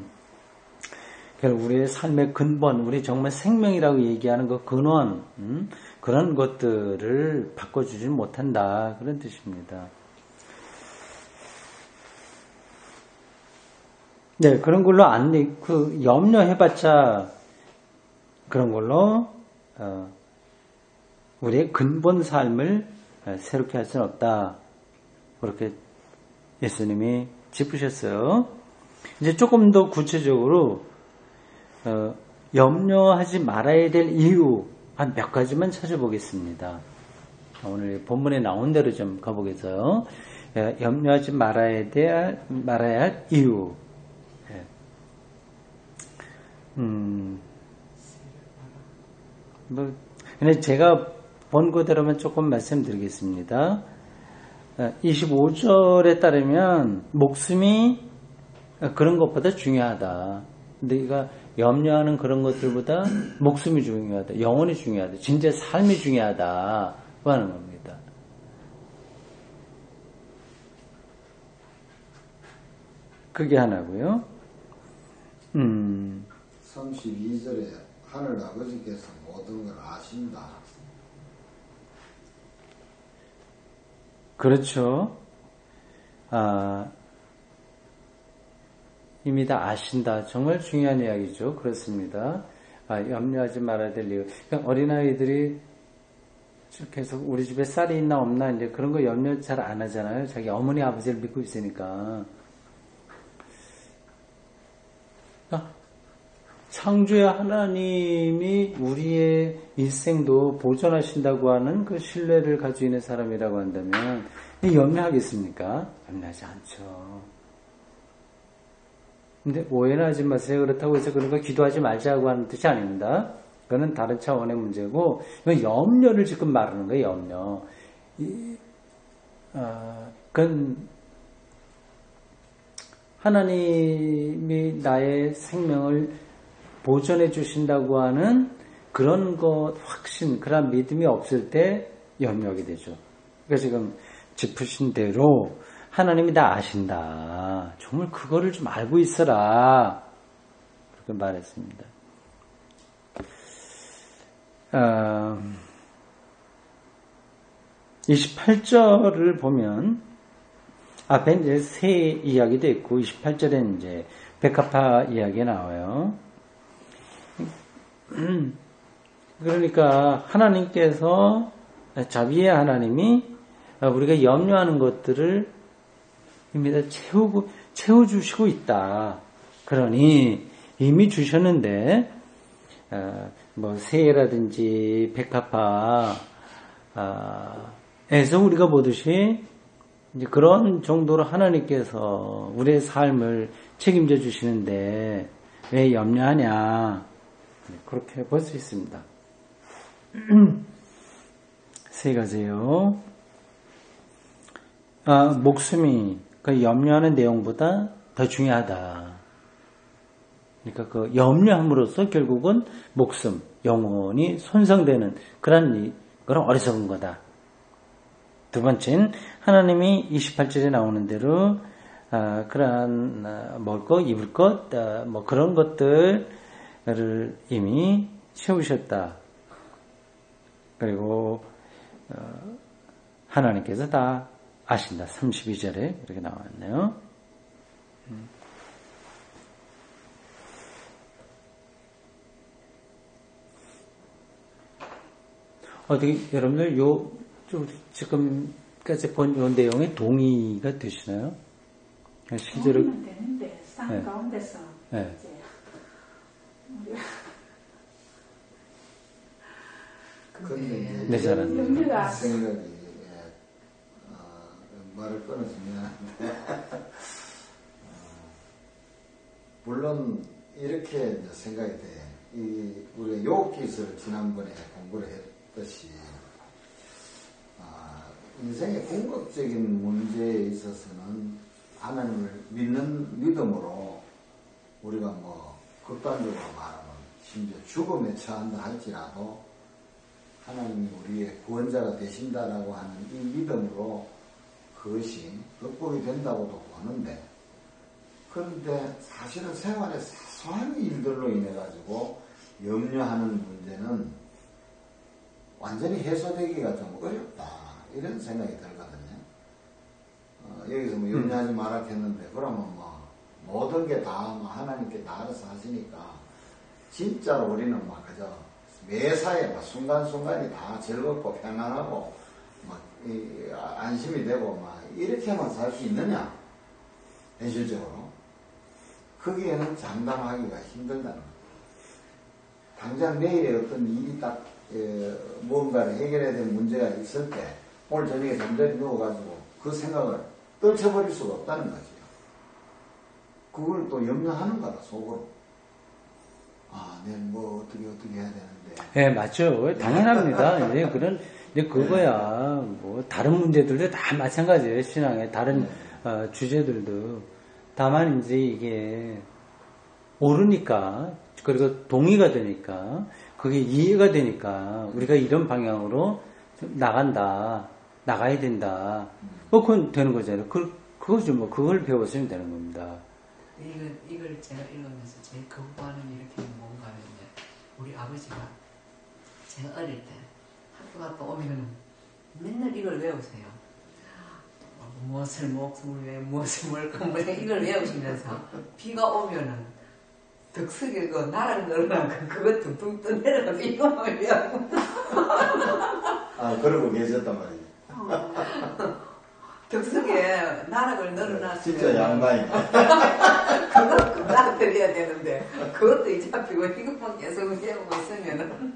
결국 우리의 삶의 근본, 우리 정말 생명이라고 얘기하는 그 근원, 그런 것들을 바꿔주지 못한다. 그런 뜻입니다. 네, 그런 걸로 염려해봤자, 그런 걸로, 우리의 근본 삶을 새롭게 할 수는 없다. 그렇게 예수님이 짚으셨어요. 이제 조금 더 구체적으로 염려하지 말아야 될 이유 한 몇 가지만 찾아보겠습니다. 오늘 본문에 나온 대로 좀 가보겠어요. 염려하지 말아야 할 이유. 근데 제가 본 그대로만 조금 말씀드리겠습니다. 25절에 따르면 목숨이 그런 것보다 중요하다. 근데 우리가 염려하는 그런 것들보다 목숨이 중요하다. 영혼이 중요하다. 진짜 삶이 중요하다. 하는 겁니다. 그게 하나고요. 32절에 하늘 아버지께서 모든 걸 아신다. 그렇죠. 이미 다 아신다. 정말 중요한 이야기죠. 그렇습니다. 염려하지 말아야 될 이유. 그러니까 어린아이들이 계속 우리 집에 쌀이 있나 없나 이제 그런 거 염려 잘 안 하잖아요. 자기 어머니 아버지를 믿고 있으니까. 창조의 하나님이 우리의 일생도 보존하신다고 하는 그 신뢰를 가지고 있는 사람이라고 한다면 염려하겠습니까? 염려하지 않죠. 근데 오해는 하지 마세요. 그렇다고 해서 그런 거 기도하지 말자고 하는 뜻이 아닙니다. 그거는 다른 차원의 문제고, 이건 염려를 지금 말하는 거예요, 염려. 그건 하나님이 나의 생명을 보존해 주신다고 하는 그런 것, 확신, 그런 믿음이 없을 때 염려하게 되죠. 그러니까 지금 짚으신 대로 하나님이 다 아신다. 정말 그거를 좀 알고 있어라. 그렇게 말했습니다. 28절을 보면 앞에 이제 새 이야기도 있고 28절에 이제 백합화 이야기가 나와요. 그러니까 하나님께서 자비의 하나님이 우리가 염려하는 것들을 이미 다 채워주시고 있다. 그러니 이미 주셨는데 뭐 새라든지 백합화에서 우리가 보듯이 이제 그런 정도로 하나님께서 우리의 삶을 책임져 주시는데 왜 염려하냐? 그렇게 볼 수 있습니다. 세 가지요. 목숨이 그 염려하는 내용보다 더 중요하다. 그러니까 그 염려함으로써 결국은 목숨, 영혼이 손상되는 그런 어리석은 거다. 두 번째는 하나님이 28절에 나오는 대로 그러한 먹을 것, 입을 것, 뭐 그런 것들을 이미 채우셨다. 그리고 하나님께서 다 아신다. 32절에 이렇게 나왔네요. 어떻게 여러분들 지금까지 본 요 내용에 동의가 되시나요? 실제로 동의는 되는데 쌍 가운데서 네. 이제 근데 네, 잘하네. 염려가 생각이 말을 끊어서 미안한데 물론 이렇게 이제 생각이 돼. 우리가 욥기서를 지난번에 공부를 했듯이 인생의 궁극적인 문제에 있어서는 하나님을 믿는 믿음으로 우리가 뭐 극단적으로 말하면 심지어 죽음에 처한다 할지라도 하나님이 우리의 구원자가 되신다라고 하는 이 믿음으로 그것이 극복이 된다고도 보는데, 그런데 사실은 생활의 사소한 일들로 인해 가지고 염려하는 문제는 완전히 해소되기가 좀 어렵다 이런 생각이 들거든요. 여기서 뭐 염려하지 말라 했는데 그러면 뭐 모든 게 다 하나님께 다 알아서 하시니까 진짜로 우리는 막 그저 매사에 막 순간순간이 다 즐겁고 편안하고 막 안심이 되고 막 이렇게만 살 수 있느냐? 현실적으로 거기에는 장담하기가 힘들다는 거예요. 당장 내일에 어떤 일이 딱 무언가를 해결해야 될 문제가 있을 때 오늘 저녁에 잠자리 누워가지고 그 생각을 떨쳐버릴 수가 없다는 거죠. 그걸 또 염려하는 거다 속으로. 내일 뭐 어떻게 해야 되는데. 네, 맞죠. 당연합니다. 이제 그거야. 뭐 다른 문제들도 다 마찬가지예요. 신앙의 다른 주제들도. 다만 이제 이게 오르니까, 그리고 동의가 되니까, 그게 이해가 되니까 우리가 이런 방향으로 나가야 된다. 뭐 그건 되는 거잖아요. 그거죠. 뭐 그걸 배웠으면 되는 겁니다. 이걸 제가 읽으면서 제일 거부하는 이렇게 뭔가 하면요. 우리 아버지가 제가 어릴 때 학교 갔다 오면 맨날 이걸 외우세요. 무엇을 목숨을 위해 무엇을 먹을 거 이걸 외우시면서 비가 오면은 덕석에 그 나랑 너랑 그거 둥둥 떠내려가서 이거 말이야. 아, 그러고 계셨단 말이지. 덕석에 나락을 널어놨으면 진짜 양반이네. 그거 금방 드려야 되는데 그것도 이제 잡히고 이것만 계속 해오고 있으면은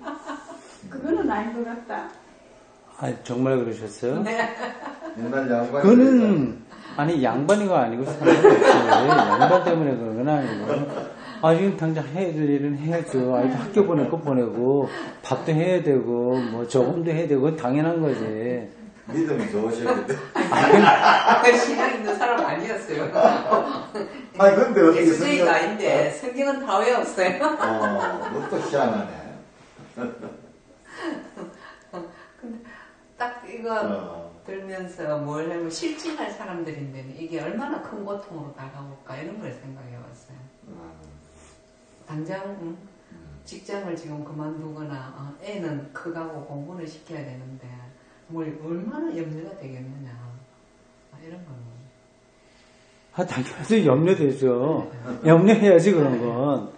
그거는 아닌 것 같다. 아, 정말 그러셨어요? 네. 옛날 양반이. 그거는, 아니, 양반이가 아니고 사람이 없지. 양반 때문에 그런 건 아니고. 아, 지금 당장 해야 될 일은 해야죠. 아이도 학교 보낼 거 보내고, 밥도 해야 되고, 뭐, 저금도 해야 되고, 당연한 거지. 믿음이 좋으셨는데. 신앙 있는 사람 아니었어요. 아니, 근데 어떻게 예수주의가 아닌데 성경은 다 외웠어요. 그것도 희한하네. 근데 딱 이거 들면서 뭘 하면 실증할 사람들인데 이게 얼마나 큰 고통으로 다가올까 이런 걸 생각해봤어요. 당장 직장을 지금 그만두거나 애는 커가고 공부를 시켜야 되는데 뭘 얼마나 염려가 되겠느냐 이런 거는. 아, 당연히 염려되죠. 염려해야지, 그런 건.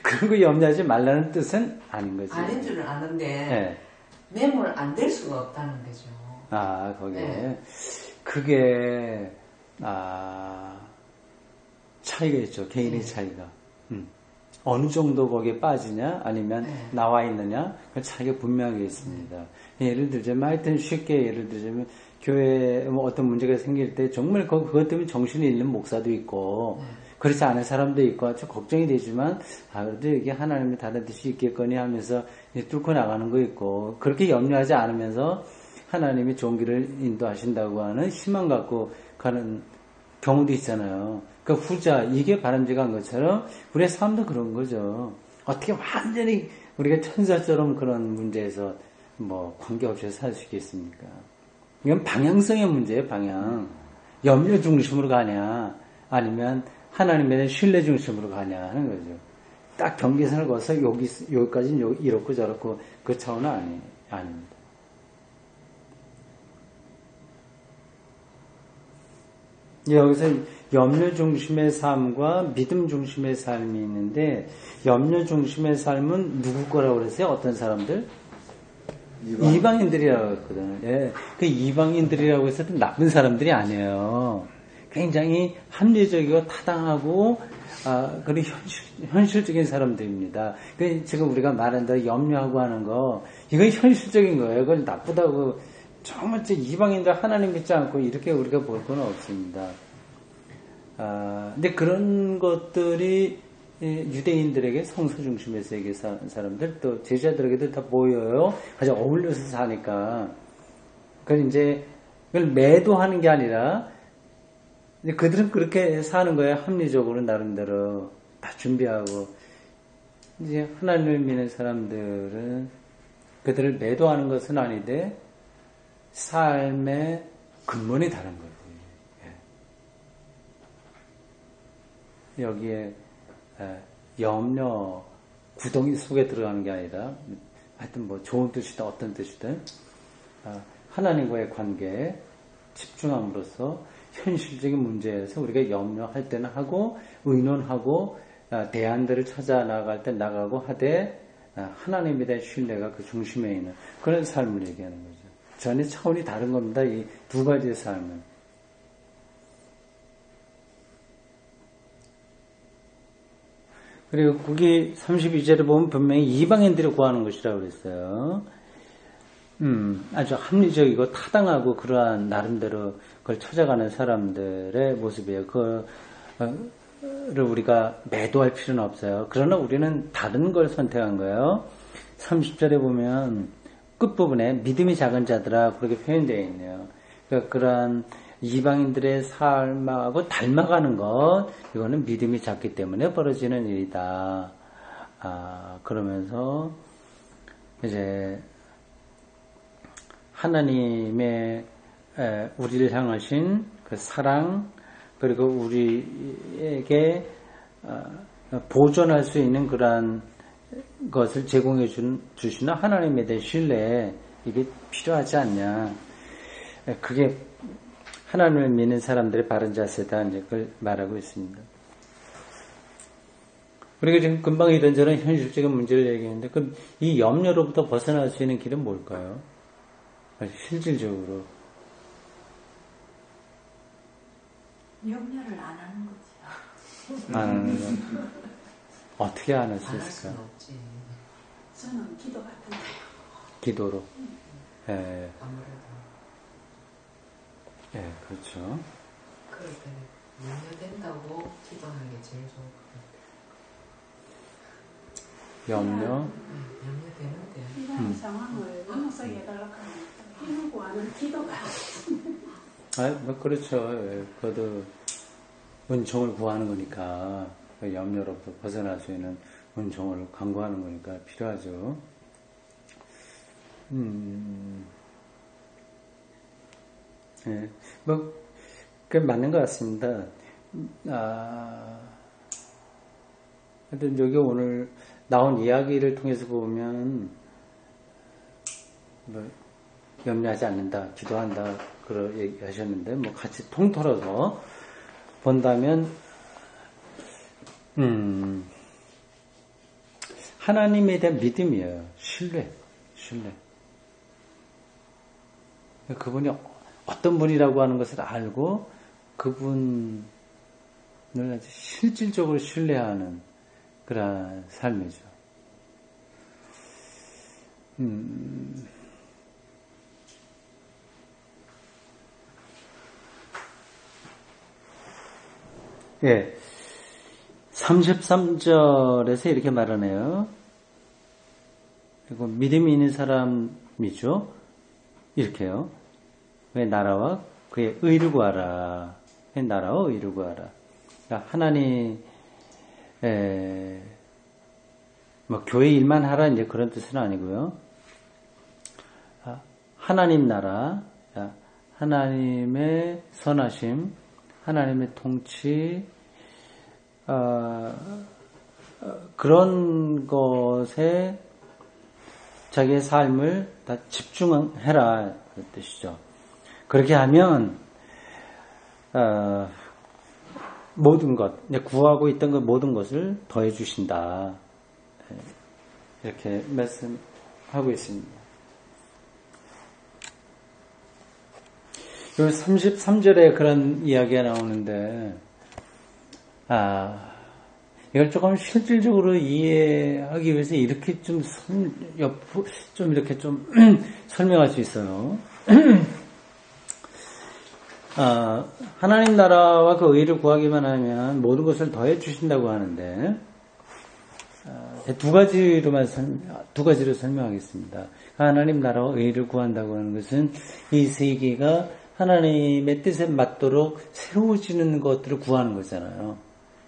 그런 거 염려하지 말라는 뜻은 아닌 거지. 아닌 줄은 아는데 네. 매몰 안 될 수가 없다는 거죠. 아, 거기에. 네. 그게, 차이가 있죠. 개인의 차이가. 어느 정도 거기에 빠지냐, 아니면 나와 있느냐, 그 차이가 분명하게 있습니다. 예를 들자면, 하여튼 쉽게 예를 들자면, 교회에 뭐 어떤 문제가 생길 때 정말 그것 때문에 정신이 잃는 목사도 있고, 그렇지 않은 사람도 있고, 좀 걱정이 되지만, 그래도 이게 하나님의 다른 뜻이 있겠거니 하면서 뚫고 나가는 거 있고, 그렇게 염려하지 않으면서 하나님이 좋은 길을 인도하신다고 하는 희망 갖고 가는 경우도 있잖아요. 그 후자, 이게 바람직한 것처럼 우리의 삶도 그런 거죠. 어떻게 완전히 우리가 천사처럼 그런 문제에서 뭐 관계없이 살 수 있겠습니까? 이건 방향성의 문제예요, 방향. 염려 중심으로 가냐, 아니면 하나님에 대한 신뢰 중심으로 가냐 하는 거죠. 딱 경계선을 거서 여기까지는 이렇고 저렇고 그 차원은 아닙니다. 여기서 염려 중심의 삶과 믿음 중심의 삶이 있는데, 염려 중심의 삶은 누구 거라고 그랬어요? 어떤 사람들? 이방인들이라고 했거든요. 예. 그 이방인들이라고 해서 나쁜 사람들이 아니에요. 굉장히 합리적이고 타당하고, 그리고 현실적인 사람들입니다. 지금 우리가 말한 대로 염려하고 하는 거, 이건 현실적인 거예요. 그건 나쁘다고, 정말 이방인들 하나님 믿지 않고 이렇게 우리가 볼 건 없습니다. 근데 그런 것들이 유대인들에게 성서 중심에서 얘기 사람들, 또 제자들에게도 다 보여요. 아주 어울려서 사니까. 그걸 이제, 그걸 매도하는 게 아니라, 그들은 그렇게 사는 거예요. 합리적으로, 나름대로. 다 준비하고. 이제 하나님을 믿는 사람들은 그들을 매도하는 것은 아닌데, 삶의 근본이 다른 거지. 여기에 염려, 구덩이 속에 들어가는 게 아니라, 하여튼 뭐 좋은 뜻이든 어떤 뜻이든 하나님과의 관계에 집중함으로써 현실적인 문제에서 우리가 염려할 때는 하고, 의논하고, 대안들을 찾아 나갈 때 나가고 하되, 하나님에 대한 신뢰가 그 중심에 있는 그런 삶을 얘기하는 거죠. 전혀 차원이 다른 겁니다. 이 두 가지의 삶은. 그리고 거기 32절에 보면 분명히 이방인들이 구하는 것이라고 그랬어요. 아주 합리적이고 타당하고 그러한 나름대로 그걸 찾아가는 사람들의 모습이에요. 그거를 우리가 매도할 필요는 없어요. 그러나 우리는 다른 걸 선택한 거예요. 30절에 보면 끝부분에 믿음이 작은 자들아 그렇게 표현되어 있네요. 그러니까 그러한 이방인들의 삶하고 닮아가는 것, 이거는 믿음이 작기 때문에 벌어지는 일이다. 그러면서 이제 하나님의 우리를 향하신 그 사랑, 그리고 우리에게 보존할 수 있는 그러한 것을 제공해 주시는 하나님에 대한 신뢰, 이게 필요하지 않냐. 그게 하나님을 믿는 사람들의 바른 자세다, 이제 그걸 말하고 있습니다. 우리가 지금 금방 이런저런 현실적인 문제를 얘기했는데, 그럼 이 염려로부터 벗어날 수 있는 길은 뭘까요? 실질적으로. 염려를 안 하는 거지. 안 하는 건 어떻게 안 할 수 안 할 있을까? 수는 없지. 저는 기도 같은데요. 기도로. 예, 아무래도 예, 그렇죠. 그럴 때는 염려된다고 기도하는 게 제일 좋을 것 같아요. 염려. 염려되는데 이런 상황을 넘어서 해달라고 하면 힘을 구하는 기도가 뭐, 그렇죠. 예, 그것도 은총을 구하는 거니까, 그 염려로부터 벗어날 수 있는 은총을 강구하는 거니까 필요하죠. 예, 뭐, 그 맞는 것 같습니다. 하여튼 여기 오늘 나온 이야기를 통해서 보면, 뭐, 염려하지 않는다, 기도한다, 그런 얘기 하셨는데, 뭐, 같이 통틀어서 본다면, 하나님에 대한 믿음이에요. 신뢰. 그분이 어떤 분이라고 하는 것을 알고, 그분을 아주 실질적으로 신뢰하는 그런 삶이죠. 예. 33절에서 이렇게 말하네요. 그리고 믿음이 있는 사람이죠. 이렇게요. 왜 나라와 그의 의를 구하라. 왜 나라와 의를 구하라. 그러니까 하나님, 뭐 교회 일만 하라 이제 그런 뜻은 아니고요. 하나님 나라, 하나님의 선하심, 하나님의 통치, 그런 것에 자기의 삶을 다 집중해라 그 뜻이죠. 그렇게 하면 모든 것, 구하고 있던 그 모든 것을 더해 주신다. 이렇게 말씀하고 있습니다. 요 33절에 그런 이야기가 나오는데, 이걸 조금 실질적으로 이해하기 위해서 이렇게 좀 이렇게 좀 설명할 수 있어요. 하나님 나라와 그 의를 구하기만 하면 모든 것을 더해 주신다고 하는데, 두 가지로 설명하겠습니다. 하나님 나라와 의를 구한다고 하는 것은 이 세계가 하나님의 뜻에 맞도록 새로워지는 것들을 구하는 거잖아요.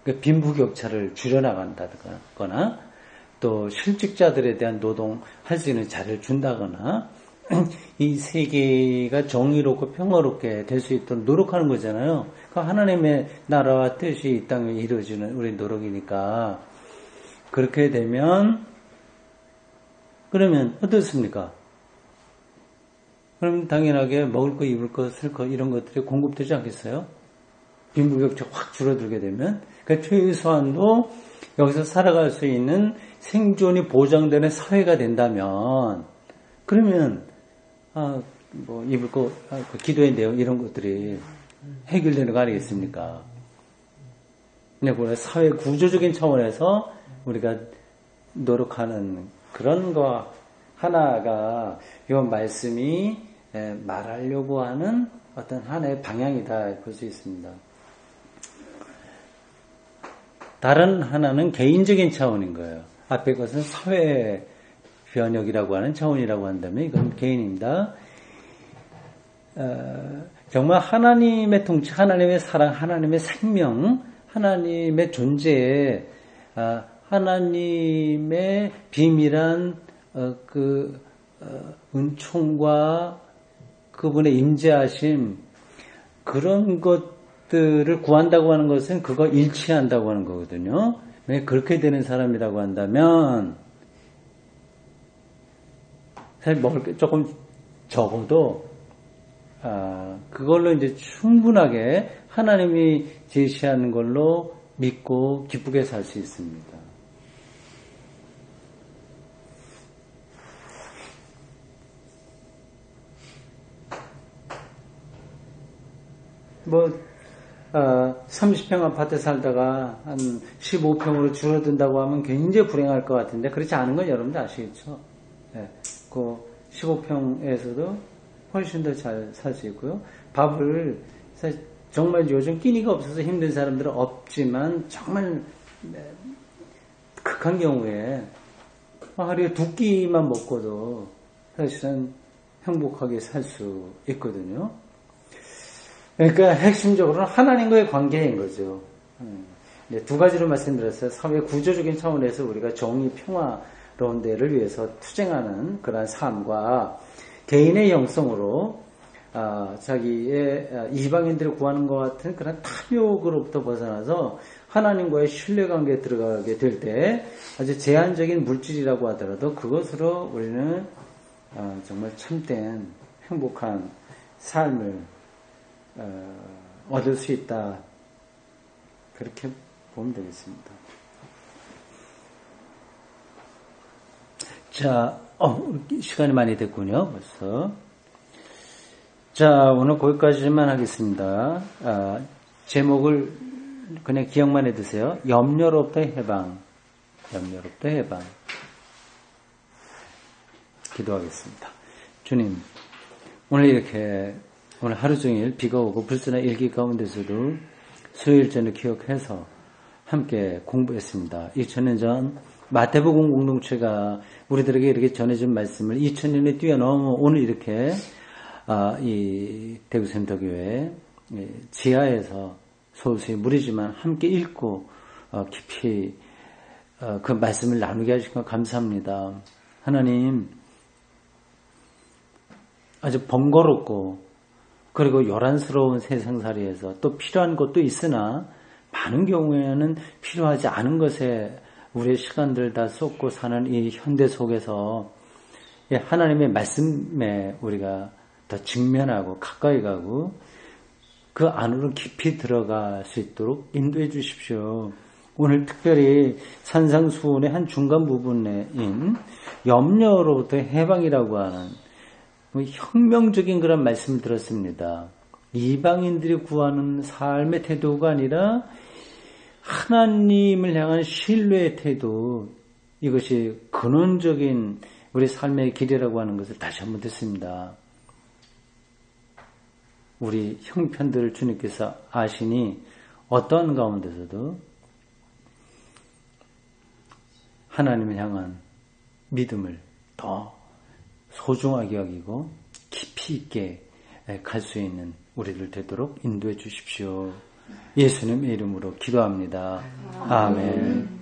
그러니까 빈부격차를 줄여나간다거나, 또 실직자들에 대한 노동할 수 있는 자리를 준다거나, 이 세계가 정의롭고 평화롭게 될 수 있도록 노력하는 거잖아요. 그러니까 하나님의 나라와 뜻이 이 땅에 이루어지는 우리 노력이니까, 그렇게 되면, 그러면 어떻습니까? 그럼 당연하게 먹을 거, 입을 거, 쓸 거 이런 것들이 공급되지 않겠어요? 빈부격차 확 줄어들게 되면, 그러니까 최소한도 여기서 살아갈 수 있는 생존이 보장되는 사회가 된다면, 그러면 뭐 입을 거, 기도의 내용 이런 것들이 해결되는 거 아니겠습니까? 그냥 사회 구조적인 차원에서 우리가 노력하는 그런 거 하나가 이 말씀이 말하려고 하는 어떤 하나의 방향이다 볼 수 있습니다. 다른 하나는 개인적인 차원인 거예요. 앞에 것은 사회 변혁이라고 하는 차원이라고 한다면 이건 개인입니다. 정말 하나님의 통치, 하나님의 사랑, 하나님의 생명, 하나님의 존재에 하나님의 비밀한 은총과 그분의 임재하심, 그런 것들을 구한다고 하는 것은 그거 일치한다고 하는 거거든요. 왜 그렇게 되는 사람이라고 한다면 사실 먹을 게 조금 적어도 그걸로 이제 충분하게 하나님이 제시하는 걸로 믿고 기쁘게 살 수 있습니다. 30평 아파트 살다가 한 15평으로 줄어든다고 하면 굉장히 불행할 것 같은데 그렇지 않은 건 여러분들 아시겠죠? 네, 그 15평에서도 훨씬 더 잘 살 수 있고요. 밥을 정말 요즘 끼니가 없어서 힘든 사람들은 없지만 정말 극한 경우에 하루에 2끼만 먹고도 사실은 행복하게 살 수 있거든요. 그러니까 핵심적으로는 하나님과의 관계인 거죠. 2가지로 말씀드렸어요. 사회 구조적인 차원에서 우리가 정의, 평화로운 데를 위해서 투쟁하는 그런 삶과 개인의 영성으로 자기의 이방인들을 구하는 것 같은 그런 탐욕으로부터 벗어나서 하나님과의 신뢰관계에 들어가게 될 때 아주 제한적인 물질이라고 하더라도 그것으로 우리는 정말 참된 행복한 삶을 얻을 수 있다. 그렇게 보면 되겠습니다. 자, 시간이 많이 됐군요. 벌써. 자, 오늘 거기까지만 하겠습니다. 제목을 그냥 기억만 해두세요. 염려로부터의 해방. 염려로부터의 해방. 기도하겠습니다. 주님, 오늘 하루 종일 비가 오고 불순한 일기 가운데서도 수요일전을 기억해서 함께 공부했습니다. 2000년 전 마태복음 공동체가 우리들에게 이렇게 전해준 말씀을 2000년에 뛰어넘어 오늘 이렇게 이 대구센터교회 지하에서 소수의 무리지만 함께 읽고 깊이 그 말씀을 나누게 하신 것 감사합니다. 하나님, 아주 번거롭고 그리고 요란스러운 세상살이에서 또 필요한 것도 있으나 많은 경우에는 필요하지 않은 것에 우리의 시간들 다 쏟고 사는 이 현대 속에서 하나님의 말씀에 우리가 더 직면하고 가까이 가고 그 안으로 깊이 들어갈 수 있도록 인도해 주십시오. 오늘 특별히 산상수훈의 한 중간 부분인 염려로부터의 해방이라고 하는 혁명적인 그런 말씀을 들었습니다. 이방인들이 구하는 삶의 태도가 아니라 하나님을 향한 신뢰의 태도, 이것이 근원적인 우리 삶의 길이라고 하는 것을 다시 한번 듣습니다. 우리 형편들을 주님께서 아시니 어떠한 가운데서도 하나님을 향한 믿음을 더 소중하게 여기고 깊이 있게 갈 수 있는 우리들 되도록 인도해 주십시오. 예수님의 이름으로 기도합니다. 아멘.